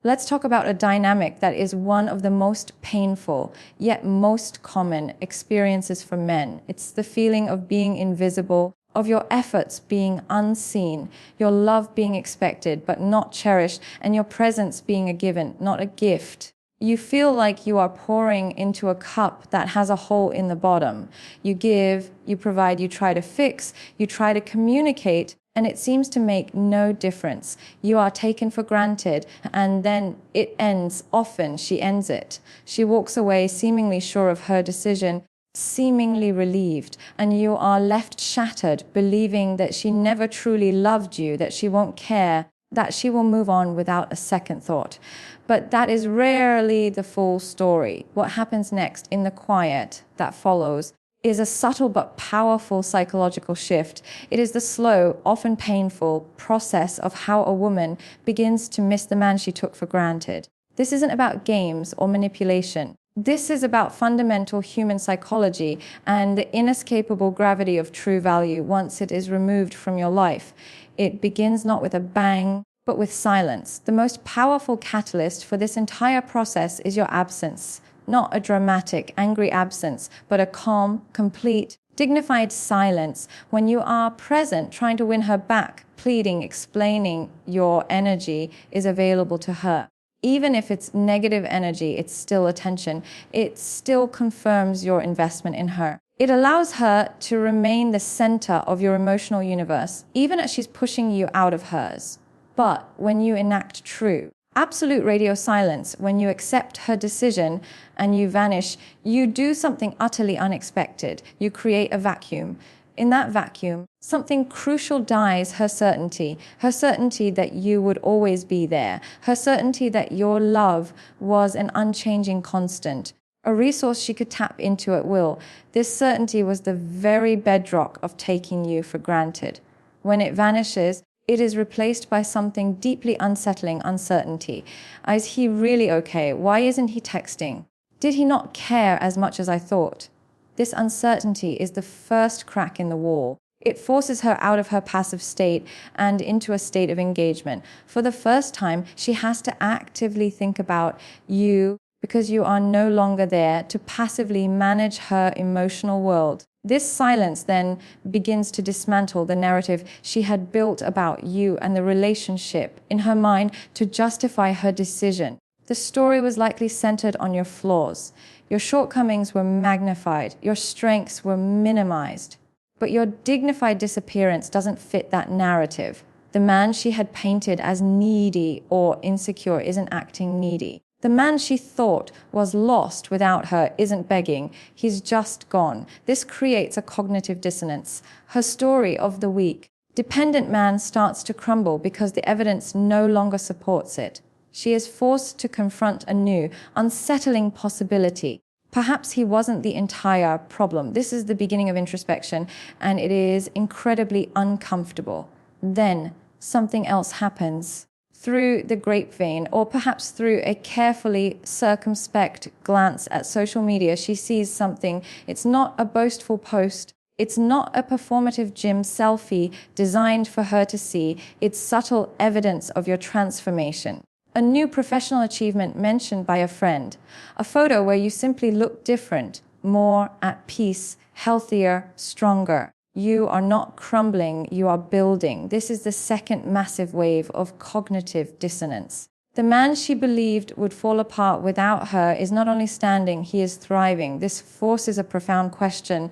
Let's talk about a dynamic that is one of the most painful, yet most common experiences for men. It's the feeling of being invisible, of your efforts being unseen, your love being expected but not cherished, and your presence being a given, not a gift. You feel like you are pouring into a cup that has a hole in the bottom. You give, you provide, you try to fix, you try to communicate, and it seems to make no difference. You are taken for granted, and then it ends. Often she ends it. She walks away seemingly sure of her decision, seemingly relieved, and you are left shattered, believing that she never truly loved you, that she won't care, that she will move on without a second thought. But that is rarely the full story. What happens next in the quiet that follows is a subtle but powerful psychological shift. It is the slow, often painful process of how a woman begins to miss the man she took for granted. This isn't about games or manipulation. This is about fundamental human psychology and the inescapable gravity of true value once it is removed from your life. It begins not with a bang, but with silence. The most powerful catalyst for this entire process is your absence. Not a dramatic, angry absence, but a calm, complete, dignified silence when you are present, trying to win her back, pleading, explaining your energy is available to her. Even if it's negative energy, it's still attention. It still confirms your investment in her. It allows her to remain the center of your emotional universe, even as she's pushing you out of hers. But when you enact true, absolute radio silence, when you accept her decision and you vanish, you do something utterly unexpected. You create a vacuum. In that vacuum, something crucial dies: her certainty that you would always be there, her certainty that your love was an unchanging constant, a resource she could tap into at will. This certainty was the very bedrock of taking you for granted. When it vanishes, it is replaced by something deeply unsettling: uncertainty. Is he really okay? Why isn't he texting? Did he not care as much as I thought? This uncertainty is the first crack in the wall. It forces her out of her passive state and into a state of engagement. For the first time, she has to actively think about you because you are no longer there to passively manage her emotional world. This silence then begins to dismantle the narrative she had built about you and the relationship in her mind to justify her decision. The story was likely centered on your flaws. Your shortcomings were magnified. Your strengths were minimized. But your dignified disappearance doesn't fit that narrative. The man she had painted as needy or insecure isn't acting needy. The man she thought was lost without her isn't begging. He's just gone. This creates a cognitive dissonance. Her story of the weak, dependent man starts to crumble because the evidence no longer supports it. She is forced to confront a new, unsettling possibility. Perhaps he wasn't the entire problem. This is the beginning of introspection, and it is incredibly uncomfortable. Then something else happens. Through the grapevine, or perhaps through a carefully circumspect glance at social media, she sees something. It's not a boastful post. It's not a performative gym selfie designed for her to see. It's subtle evidence of your transformation. A new professional achievement mentioned by a friend. A photo where you simply look different, more at peace, healthier, stronger. You are not crumbling, you are building. This is the second massive wave of cognitive dissonance. The man she believed would fall apart without her is not only standing, he is thriving. This forces a profound question.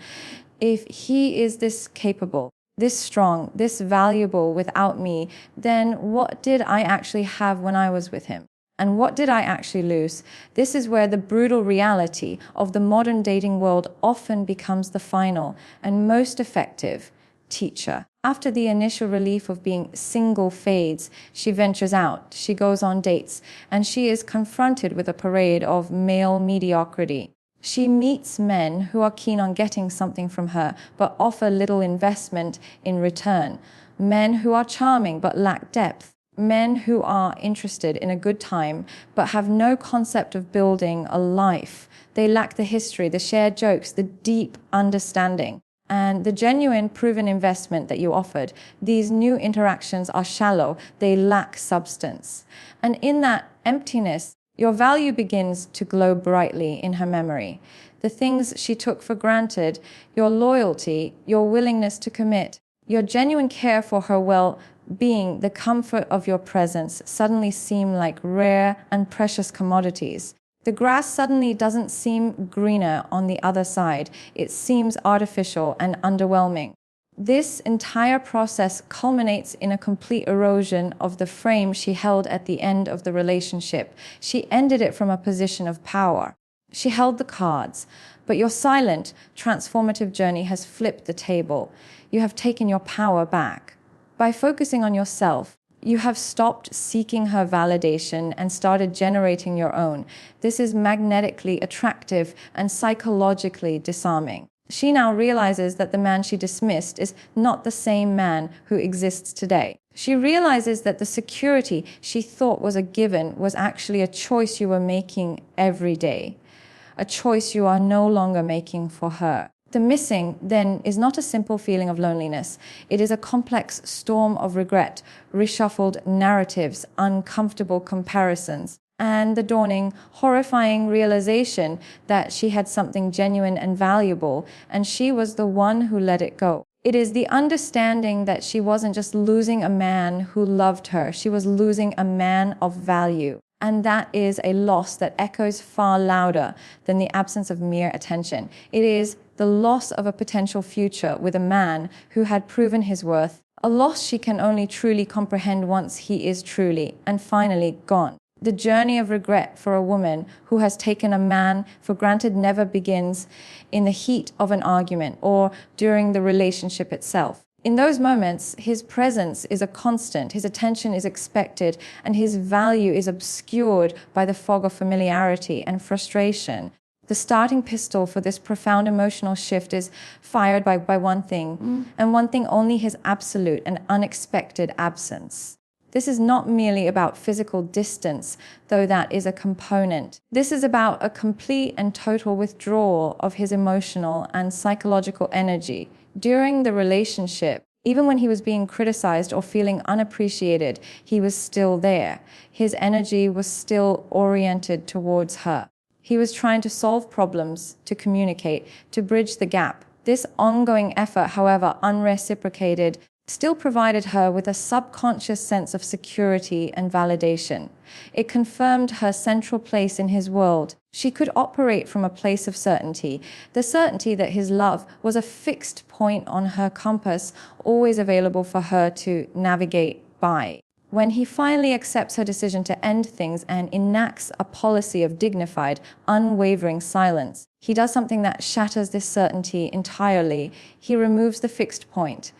If he is this capable, this strong, this valuable without me, then what did I actually have when I was with him? And what did I actually lose? This is where the brutal reality of the modern dating world often becomes the final and most effective teacher. After the initial relief of being single fades, she ventures out, she goes on dates, and she is confronted with a parade of male mediocrity. She meets men who are keen on getting something from her, but offer little investment in return. Men who are charming but lack depth. Men who are interested in a good time, but have no concept of building a life. They lack the history, the shared jokes, the deep understanding. And the genuine, proven investment that you offered, these new interactions are shallow, they lack substance. And in that emptiness, your value begins to glow brightly in her memory. The things she took for granted, your loyalty, your willingness to commit, your genuine care for her well-being, the comfort of your presence suddenly seem like rare and precious commodities. The grass suddenly doesn't seem greener on the other side. It seems artificial and underwhelming. This entire process culminates in a complete erosion of the frame she held at the end of the relationship. She ended it from a position of power. She held the cards, but your silent, transformative journey has flipped the table. You have taken your power back. By focusing on yourself, you have stopped seeking her validation and started generating your own. This is magnetically attractive and psychologically disarming. She now realizes that the man she dismissed is not the same man who exists today. She realizes that the security she thought was a given was actually a choice you were making every day, a choice you are no longer making for her. The missing, then, is not a simple feeling of loneliness. It is a complex storm of regret, reshuffled narratives, uncomfortable comparisons, and the dawning, horrifying realization that she had something genuine and valuable, and she was the one who let it go. It is the understanding that she wasn't just losing a man who loved her, she was losing a man of value. And that is a loss that echoes far louder than the absence of mere attention. It is the loss of a potential future with a man who had proven his worth, a loss she can only truly comprehend once he is truly and finally gone. The journey of regret for a woman who has taken a man for granted never begins in the heat of an argument or during the relationship itself. In those moments, his presence is a constant, his attention is expected, and his value is obscured by the fog of familiarity and frustration. The starting pistol for this profound emotional shift is fired by one thing, and one thing only: his absolute and unexpected absence. This is not merely about physical distance, though that is a component. This is about a complete and total withdrawal of his emotional and psychological energy. During the relationship, even when he was being criticized or feeling unappreciated, he was still there. His energy was still oriented towards her. He was trying to solve problems, to communicate, to bridge the gap. This ongoing effort, however unreciprocated, still provided her with a subconscious sense of security and validation. It confirmed her central place in his world. She could operate from a place of certainty, the certainty that his love was a fixed point on her compass, always available for her to navigate by. When he finally accepts her decision to end things and enacts a policy of dignified, unwavering silence, he does something that shatters this certainty entirely. He removes the fixed point.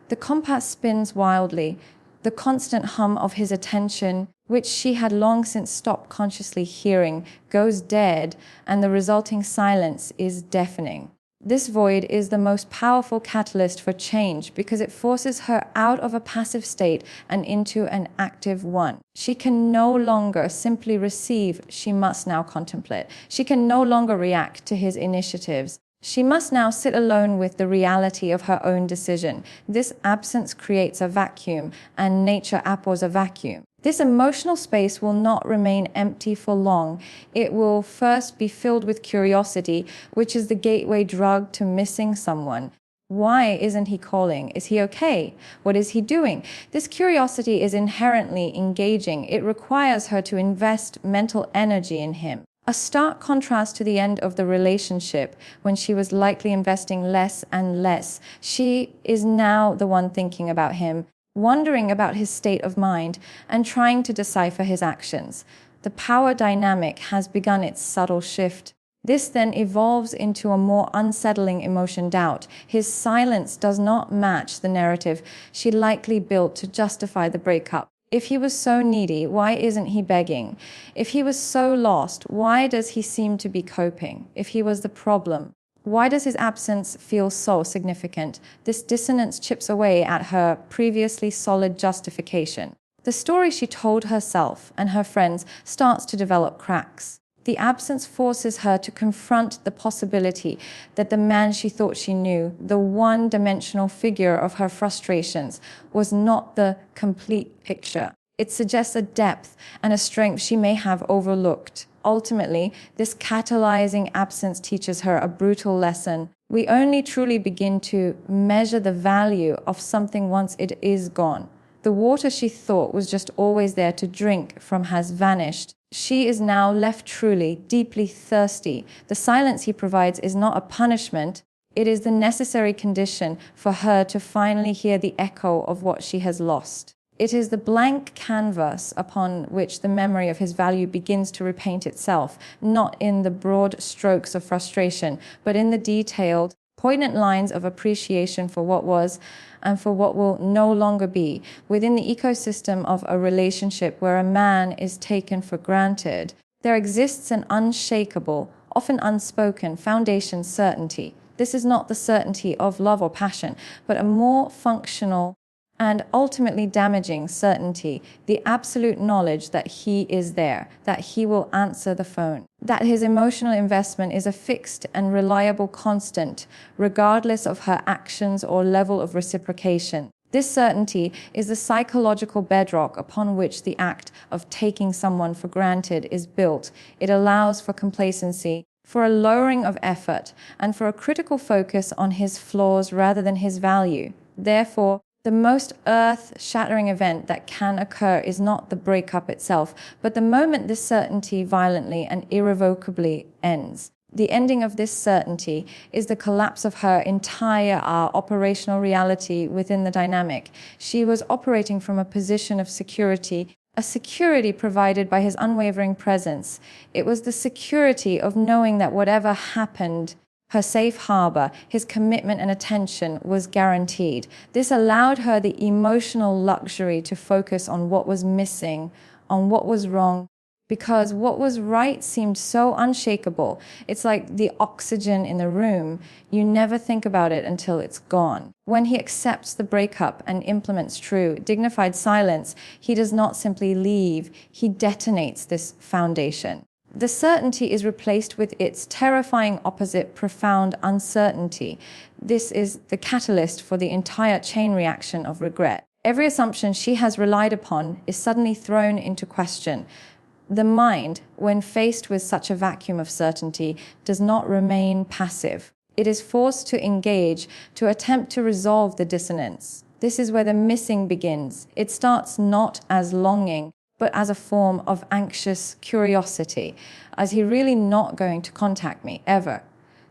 The compass spins wildly. The constant hum of his attention, which she had long since stopped consciously hearing, goes dead, and the resulting silence is deafening. This void is the most powerful catalyst for change because it forces her out of a passive state and into an active one. She can no longer simply receive, she must now contemplate. She can no longer react to his initiatives. She must now sit alone with the reality of her own decision. This absence creates a vacuum, and nature abhors a vacuum. This emotional space will not remain empty for long. It will first be filled with curiosity, which is the gateway drug to missing someone. Why isn't he calling? Is he okay? What is he doing? This curiosity is inherently engaging. It requires her to invest mental energy in him. A stark contrast to the end of the relationship, when she was likely investing less and less. She is now the one thinking about him, wondering about his state of mind, and trying to decipher his actions. The power dynamic has begun its subtle shift. This then evolves into a more unsettling emotion: doubt. His silence does not match the narrative she likely built to justify the breakup. If he was so needy, why isn't he begging? If he was so lost, why does he seem to be coping? If he was the problem, why does his absence feel so significant? This dissonance chips away at her previously solid justification. The story she told herself and her friends starts to develop cracks. The absence forces her to confront the possibility that the man she thought she knew, the one-dimensional figure of her frustrations, was not the complete picture. It suggests a depth and a strength she may have overlooked. Ultimately, this catalyzing absence teaches her a brutal lesson. We only truly begin to measure the value of something once it is gone. The water she thought was just always there to drink from has vanished. She is now left truly, deeply thirsty. The silence he provides is not a punishment. It is the necessary condition for her to finally hear the echo of what she has lost. It is the blank canvas upon which the memory of his value begins to repaint itself, not in the broad strokes of frustration, but in the detailed, poignant lines of appreciation for what was and for what will no longer be. Within the ecosystem of a relationship where a man is taken for granted, there exists an unshakable, often unspoken foundation certainty. This is not the certainty of love or passion, but a more functional and ultimately damaging certainty, the absolute knowledge that he is there, that he will answer the phone, that his emotional investment is a fixed and reliable constant, regardless of her actions or level of reciprocation. This certainty is the psychological bedrock upon which the act of taking someone for granted is built. It allows for complacency, for a lowering of effort, and for a critical focus on his flaws rather than his value. Therefore, the most earth-shattering event that can occur is not the breakup itself, but the moment this certainty violently and irrevocably ends. The ending of this certainty is the collapse of her entire operational reality within the dynamic. She was operating from a position of security, a security provided by his unwavering presence. It was the security of knowing that whatever happened, her safe harbor, his commitment and attention was guaranteed. This allowed her the emotional luxury to focus on what was missing, on what was wrong, because what was right seemed so unshakable. It's like the oxygen in the room. You never think about it until it's gone. When he accepts the breakup and implements true, dignified silence, he does not simply leave, he detonates this foundation. The certainty is replaced with its terrifying opposite, profound uncertainty. This is the catalyst for the entire chain reaction of regret. Every assumption she has relied upon is suddenly thrown into question. The mind, when faced with such a vacuum of certainty, does not remain passive. It is forced to engage, to attempt to resolve the dissonance. This is where the missing begins. It starts not as longing, but as a form of anxious curiosity. Is he really not going to contact me, ever?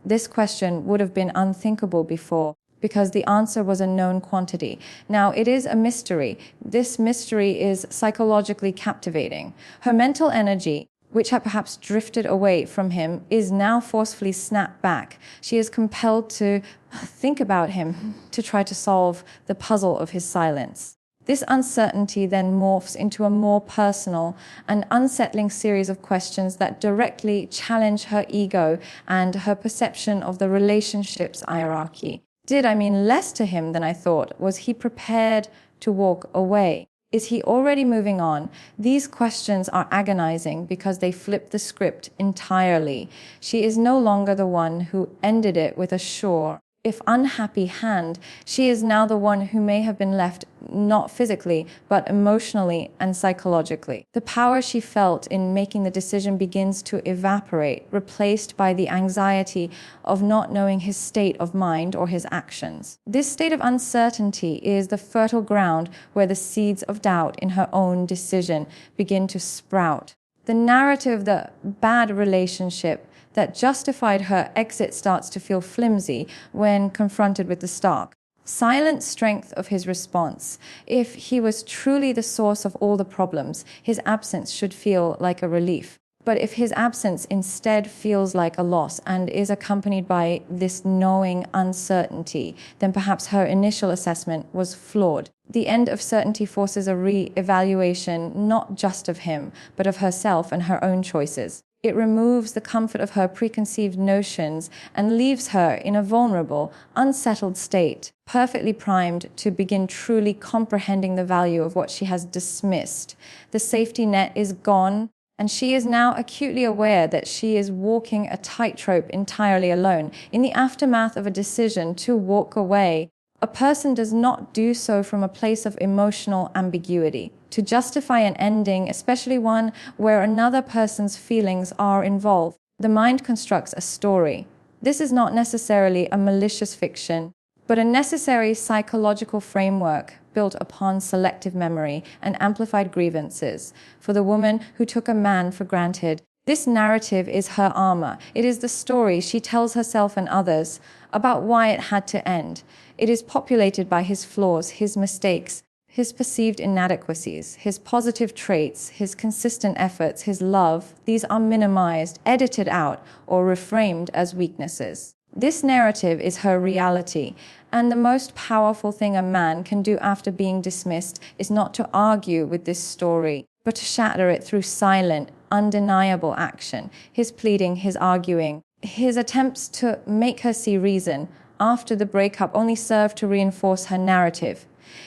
This question would have been unthinkable before, because the answer was a known quantity. Now, it is a mystery. This mystery is psychologically captivating. Her mental energy, which had perhaps drifted away from him, is now forcefully snapped back. She is compelled to think about him, to try to solve the puzzle of his silence. This uncertainty then morphs into a more personal and unsettling series of questions that directly challenge her ego and her perception of the relationship's hierarchy. Did I mean less to him than I thought? Was he prepared to walk away? Is he already moving on? These questions are agonizing because they flip the script entirely. She is no longer the one who ended it with a sure, if unhappy hand. She is now the one who may have been left not physically, but emotionally and psychologically. The power she felt in making the decision begins to evaporate, replaced by the anxiety of not knowing his state of mind or his actions. This state of uncertainty is the fertile ground where the seeds of doubt in her own decision begin to sprout. The narrative of the bad relationship that justified her exit starts to feel flimsy when confronted with the stark, silent strength of his response. If he was truly the source of all the problems, his absence should feel like a relief. But if his absence instead feels like a loss and is accompanied by this knowing uncertainty, then perhaps her initial assessment was flawed. The end of certainty forces a re-evaluation not just of him, but of herself and her own choices. It removes the comfort of her preconceived notions and leaves her in a vulnerable, unsettled state, perfectly primed to begin truly comprehending the value of what she has dismissed. The safety net is gone, And she is now acutely aware that she is walking a tightrope entirely alone. In the aftermath of a decision to walk away, a person does not do so from a place of emotional ambiguity. To justify an ending, especially one where another person's feelings are involved, the mind constructs a story. This is not necessarily a malicious fiction, but a necessary psychological framework built upon selective memory and amplified grievances. For the woman who took a man for granted, this narrative is her armor. It is the story she tells herself and others about why it had to end. It is populated by his flaws, his mistakes, his perceived inadequacies, his positive traits, his consistent efforts, his love. These are minimized, edited out, or reframed as weaknesses. This narrative is her reality, and the most powerful thing a man can do after being dismissed is not to argue with this story, but to shatter it through silent, undeniable action. His pleading, his arguing, his attempts to make her see reason after the breakup only serve to reinforce her narrative.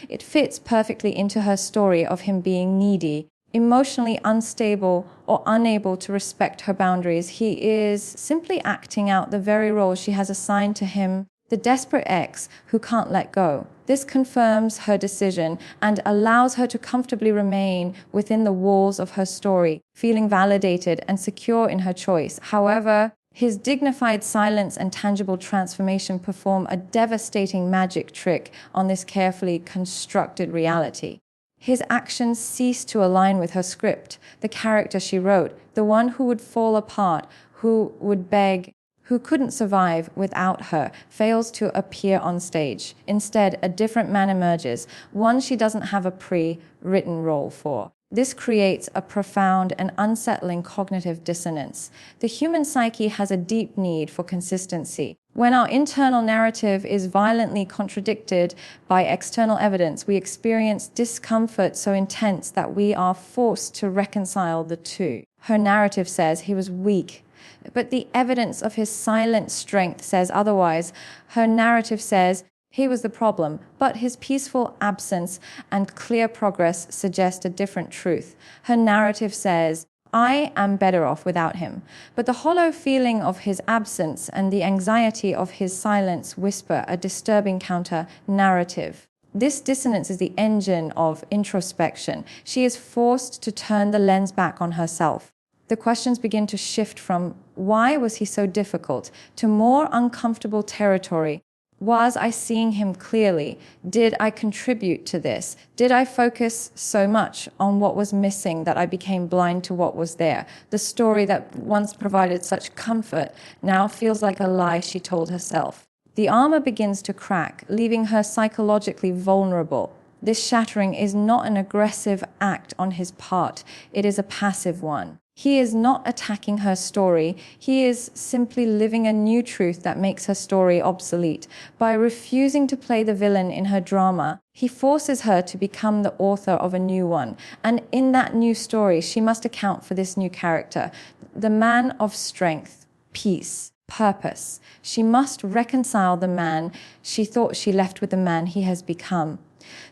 It fits perfectly into her story of him being needy, emotionally unstable, or unable to respect her boundaries. He is simply acting out the very role she has assigned to him, the desperate ex who can't let go. This confirms her decision and allows her to comfortably remain within the walls of her story, feeling validated and secure in her choice. However, his dignified silence and tangible transformation perform a devastating magic trick on this carefully constructed reality. His actions cease to align with her script, the character she wrote, the one who would fall apart, who would beg, who couldn't survive without her, fails to appear on stage. Instead, a different man emerges, one she doesn't have a pre-written role for. This creates a profound and unsettling cognitive dissonance. The human psyche has a deep need for consistency. When our internal narrative is violently contradicted by external evidence, we experience discomfort so intense that we are forced to reconcile the two. Her narrative says he was weak, but the evidence of his silent strength says otherwise. Her narrative says he was the problem, but his peaceful absence and clear progress suggest a different truth. Her narrative says, I am better off without him. But the hollow feeling of his absence and the anxiety of his silence whisper a disturbing counter-narrative. This dissonance is the engine of introspection. She is forced to turn the lens back on herself. The questions begin to shift from, why was he so difficult, to more uncomfortable territory. Was I seeing him clearly? Did I contribute to this? Did I focus so much on what was missing that I became blind to what was there? The story that once provided such comfort now feels like a lie she told herself. The armor begins to crack, leaving her psychologically vulnerable. This shattering is not an aggressive act on his part. It is a passive one. He is not attacking her story. He is simply living a new truth that makes her story obsolete. By refusing to play the villain in her drama, he forces her to become the author of a new one. And in that new story, she must account for this new character, the man of strength, peace, purpose. She must reconcile the man she thought she left with the man he has become.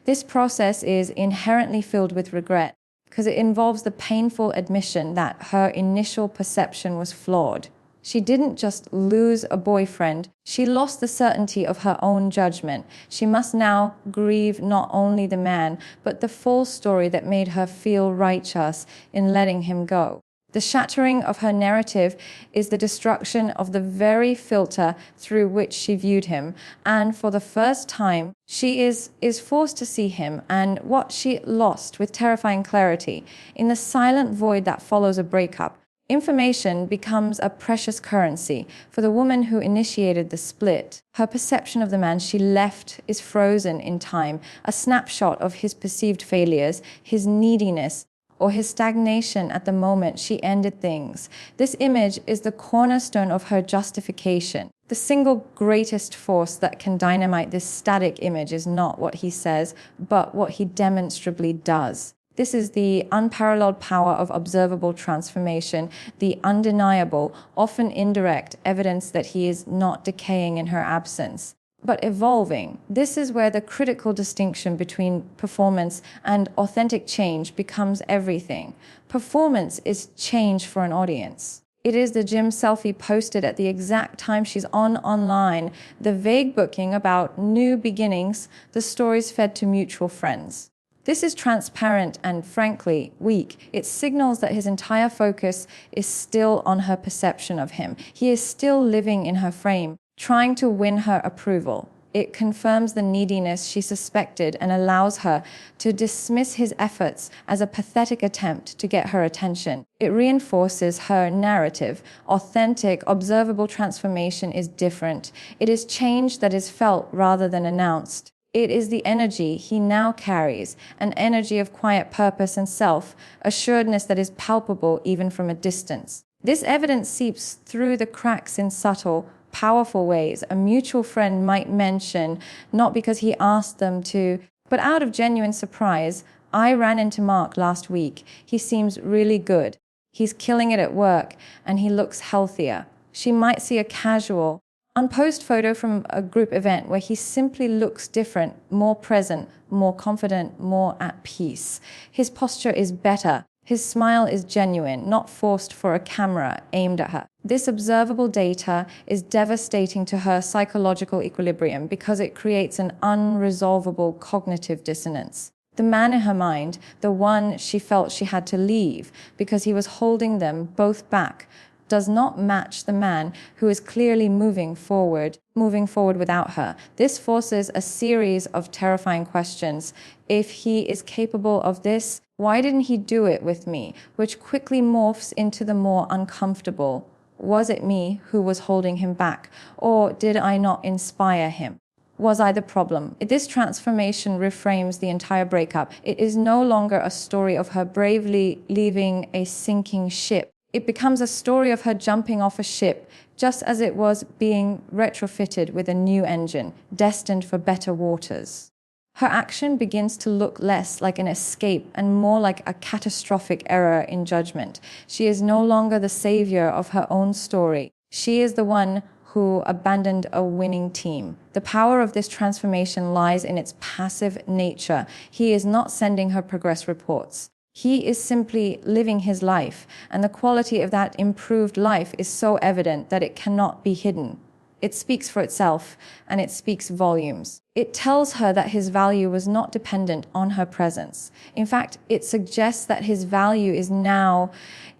This process is inherently filled with regret, because it involves the painful admission that her initial perception was flawed. She didn't just lose a boyfriend, she lost the certainty of her own judgment. She must now grieve not only the man, but the full story that made her feel righteous in letting him go. The shattering of her narrative is the destruction of the very filter through which she viewed him. And for the first time, she is forced to see him and what she lost with terrifying clarity. In the silent void that follows a breakup, information becomes a precious currency. For the woman who initiated the split, her perception of the man she left is frozen in time, a snapshot of his perceived failures, his neediness, or his stagnation at the moment she ended things. This image is the cornerstone of her justification. The single greatest force that can dynamite this static image is not what he says, but what he demonstrably does. This is the unparalleled power of observable transformation, the undeniable, often indirect evidence that he is not decaying in her absence. but evolving. This is where the critical distinction between performance and authentic change becomes everything. Performance is change for an audience. It is the gym selfie posted at the exact time she's online, the vague booking about new beginnings, the stories fed to mutual friends. This is transparent and, frankly, weak. It signals that his entire focus is still on her perception of him. He is still living in her frame, trying to win her approval. It confirms the neediness she suspected and allows her to dismiss his efforts as a pathetic attempt to get her attention. It reinforces her narrative. Authentic, observable transformation is different. It is change that is felt rather than announced. It is the energy he now carries, an energy of quiet purpose and self-assuredness that is palpable even from a distance. This evidence seeps through the cracks in subtle, powerful ways. A mutual friend might mention, not because he asked them to, but out of genuine surprise, "I ran into Mark last week. He seems really good. He's killing it at work, and he looks healthier." She might see a casual, unposed photo from a group event where he simply looks different, more present, more confident, more at peace. His posture is better. His smile is genuine, not forced for a camera aimed at her. This observable data is devastating to her psychological equilibrium because it creates an unresolvable cognitive dissonance. The man in her mind, the one she felt she had to leave because he was holding them both back, does not match the man who is clearly moving forward without her. This forces a series of terrifying questions. If he is capable of this, why didn't he do it with me? Which quickly morphs into the more uncomfortable. Was it me who was holding him back? Or did I not inspire him? Was I the problem? This transformation reframes the entire breakup. It is no longer a story of her bravely leaving a sinking ship. It becomes a story of her jumping off a ship, just as it was being retrofitted with a new engine, destined for better waters. Her action begins to look less like an escape and more like a catastrophic error in judgment. She is no longer the savior of her own story. She is the one who abandoned a winning team. The power of this transformation lies in its passive nature. He is not sending her progress reports. He is simply living his life, and the quality of that improved life is so evident that it cannot be hidden. It speaks for itself, and it speaks volumes. It tells her that his value was not dependent on her presence. In fact, it suggests that his value is now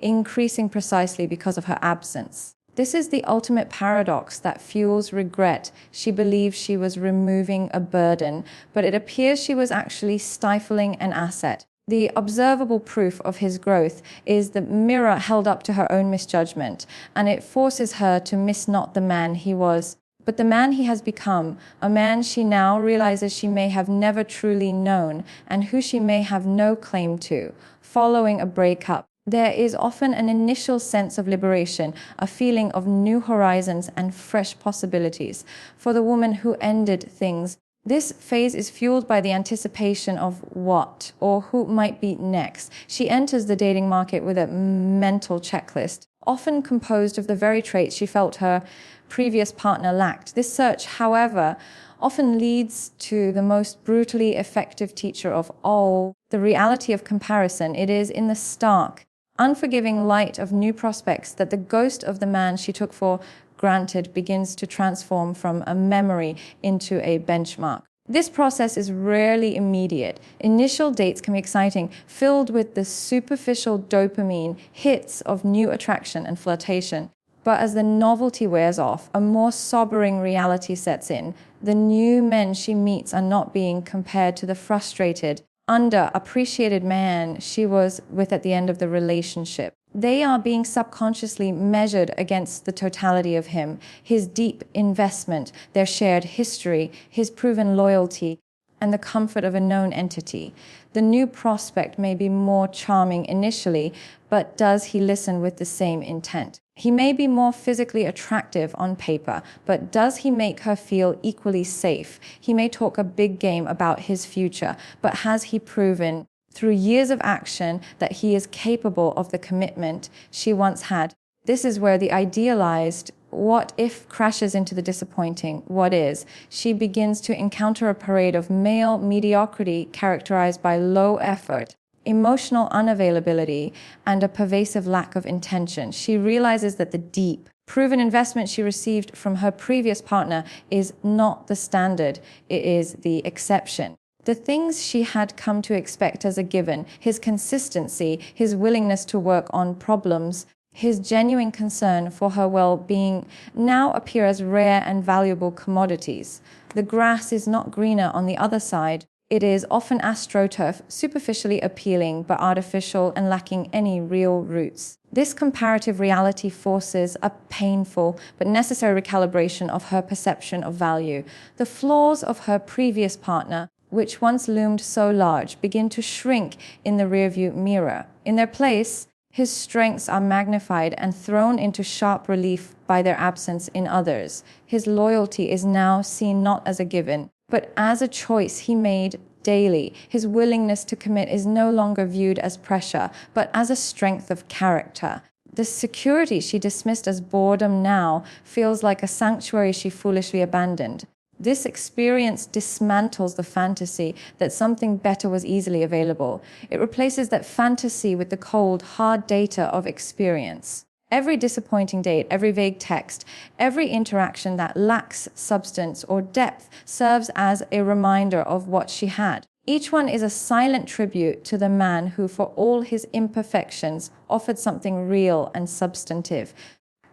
increasing precisely because of her absence. This is the ultimate paradox that fuels regret. She believed she was removing a burden, but it appears she was actually stifling an asset. The observable proof of his growth is the mirror held up to her own misjudgment, and it forces her to miss not the man he was, but the man he has become, a man she now realizes she may have never truly known, and who she may have no claim to. Following a breakup, there is often an initial sense of liberation, a feeling of new horizons and fresh possibilities. For the woman who ended things, this phase is fueled by the anticipation of what or who might be next. She enters the dating market with a mental checklist, often composed of the very traits she felt her previous partner lacked. This search, however, often leads to the most brutally effective teacher of all, the reality of comparison. It is in the stark, unforgiving light of new prospects that the ghost of the man she took for granted begins to transform from a memory into a benchmark. This process is rarely immediate. Initial dates can be exciting, filled with the superficial dopamine hits of new attraction and flirtation. But as the novelty wears off, a more sobering reality sets in. The new men she meets are not being compared to the frustrated, underappreciated man she was with at the end of the relationship. They are being subconsciously measured against the totality of him, his deep investment, their shared history, his proven loyalty, and the comfort of a known entity. The new prospect may be more charming initially, but does he listen with the same intent? He may be more physically attractive on paper, but does he make her feel equally safe? He may talk a big game about his future, but has he proven through years of action that he is capable of the commitment she once had? This is where the idealized what if crashes into the disappointing what is. She begins to encounter a parade of male mediocrity characterized by low effort, emotional unavailability, and a pervasive lack of intention. She realizes that the deep, proven investment she received from her previous partner is not the standard, it is the exception. The things she had come to expect as a given, his consistency, his willingness to work on problems, his genuine concern for her well-being, now appear as rare and valuable commodities. The grass is not greener on the other side. It is often astroturf, superficially appealing but artificial and lacking any real roots. This comparative reality forces a painful but necessary recalibration of her perception of value. The flaws of her previous partner, which once loomed so large, begin to shrink in the rearview mirror. In their place, his strengths are magnified and thrown into sharp relief by their absence in others. His loyalty is now seen not as a given, but as a choice he made daily. His willingness to commit is no longer viewed as pressure, but as a strength of character. The security she dismissed as boredom now feels like a sanctuary she foolishly abandoned. This experience dismantles the fantasy that something better was easily available. It replaces that fantasy with the cold, hard data of experience. Every disappointing date, every vague text, every interaction that lacks substance or depth serves as a reminder of what she had. Each one is a silent tribute to the man who, for all his imperfections, offered something real and substantive.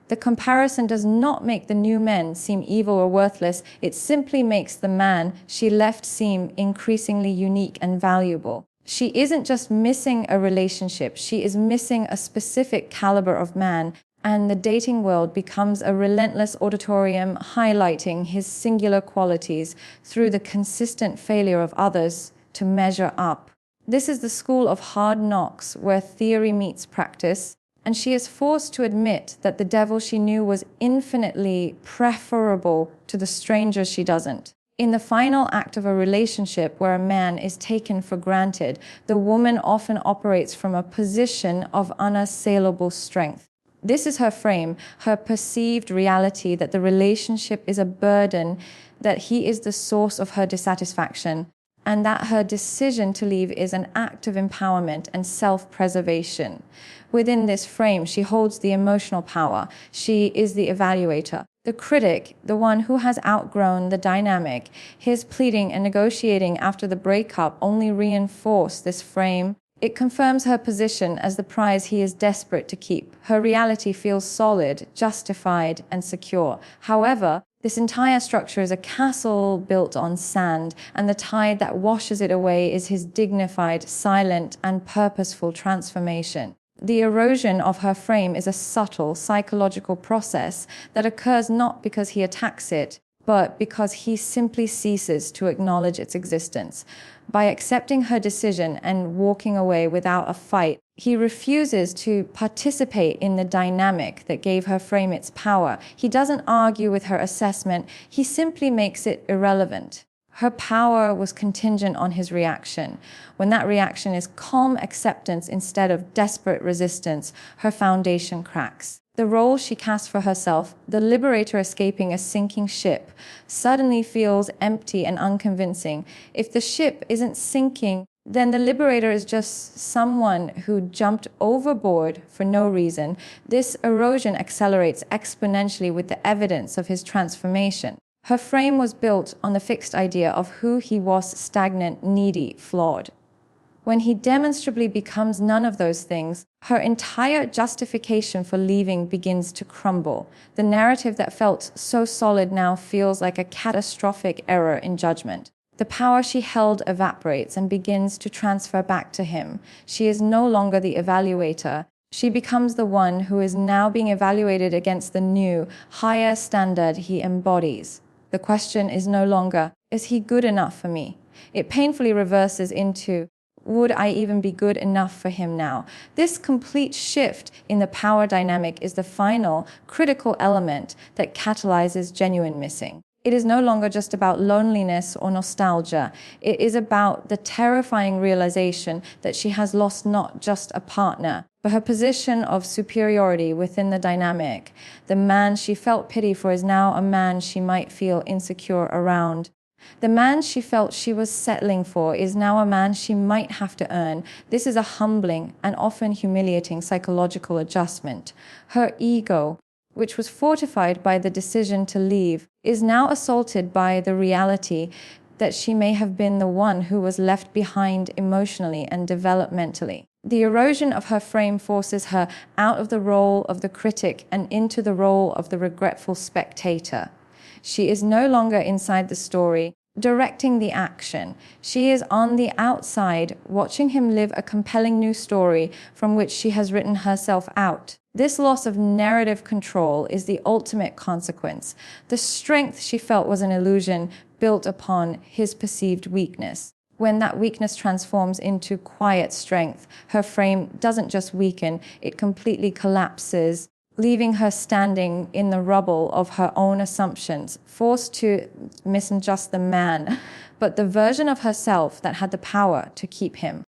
The comparison does not make the new men seem evil or worthless. It simply makes the man she left seem increasingly unique and valuable. She isn't just missing a relationship, she is missing a specific caliber of man, and the dating world becomes a relentless auditorium highlighting his singular qualities through the consistent failure of others to measure up. This is the school of hard knocks where theory meets practice, and she is forced to admit that the devil she knew was infinitely preferable to the stranger she doesn't. In the final act of a relationship where a man is taken for granted, the woman often operates from a position of unassailable strength. This is her frame, her perceived reality that the relationship is a burden, that he is the source of her dissatisfaction, and that her decision to leave is an act of empowerment and self-preservation. Within this frame, she holds the emotional power. She is the evaluator, the critic, the one who has outgrown the dynamic. His pleading and negotiating after the breakup only reinforce this frame. It confirms her position as the prize he is desperate to keep. Her reality feels solid, justified, and secure. However, this entire structure is a castle built on sand, and the tide that washes it away is his dignified, silent, and purposeful transformation. The erosion of her frame is a subtle psychological process that occurs not because he attacks it, but because he simply ceases to acknowledge its existence. By accepting her decision and walking away without a fight, he refuses to participate in the dynamic that gave her frame its power. He doesn't argue with her assessment, he simply makes it irrelevant. Her power was contingent on his reaction. When that reaction is calm acceptance instead of desperate resistance, her foundation cracks. The role she casts for herself, the liberator escaping a sinking ship, suddenly feels empty and unconvincing. If the ship isn't sinking, then the liberator is just someone who jumped overboard for no reason. This erosion accelerates exponentially with the evidence of his transformation. Her frame was built on the fixed idea of who he was: stagnant, needy, flawed. When he demonstrably becomes none of those things, her entire justification for leaving begins to crumble. The narrative that felt so solid now feels like a catastrophic error in judgment. The power she held evaporates and begins to transfer back to him. She is no longer the evaluator. She becomes the one who is now being evaluated against the new, higher standard he embodies. The question is no longer, is he good enough for me? It painfully reverses into, would I even be good enough for him now? This complete shift in the power dynamic is the final, critical element that catalyzes genuine missing. It is no longer just about loneliness or nostalgia. It is about the terrifying realization that she has lost not just a partner, but her position of superiority within the dynamic. The man she felt pity for is now a man she might feel insecure around. The man she felt she was settling for is now a man she might have to earn. This is a humbling and often humiliating psychological adjustment. Her ego, which was fortified by the decision to leave, is now assaulted by the reality that she may have been the one who was left behind emotionally and developmentally. The erosion of her frame forces her out of the role of the critic and into the role of the regretful spectator. She is no longer inside the story, directing the action. She is on the outside, watching him live a compelling new story from which she has written herself out. This loss of narrative control is the ultimate consequence. The strength she felt was an illusion built upon his perceived weakness. When that weakness transforms into quiet strength, her frame doesn't just weaken, it completely collapses, leaving her standing in the rubble of her own assumptions, forced to mistrust the man, but the version of herself that had the power to keep him.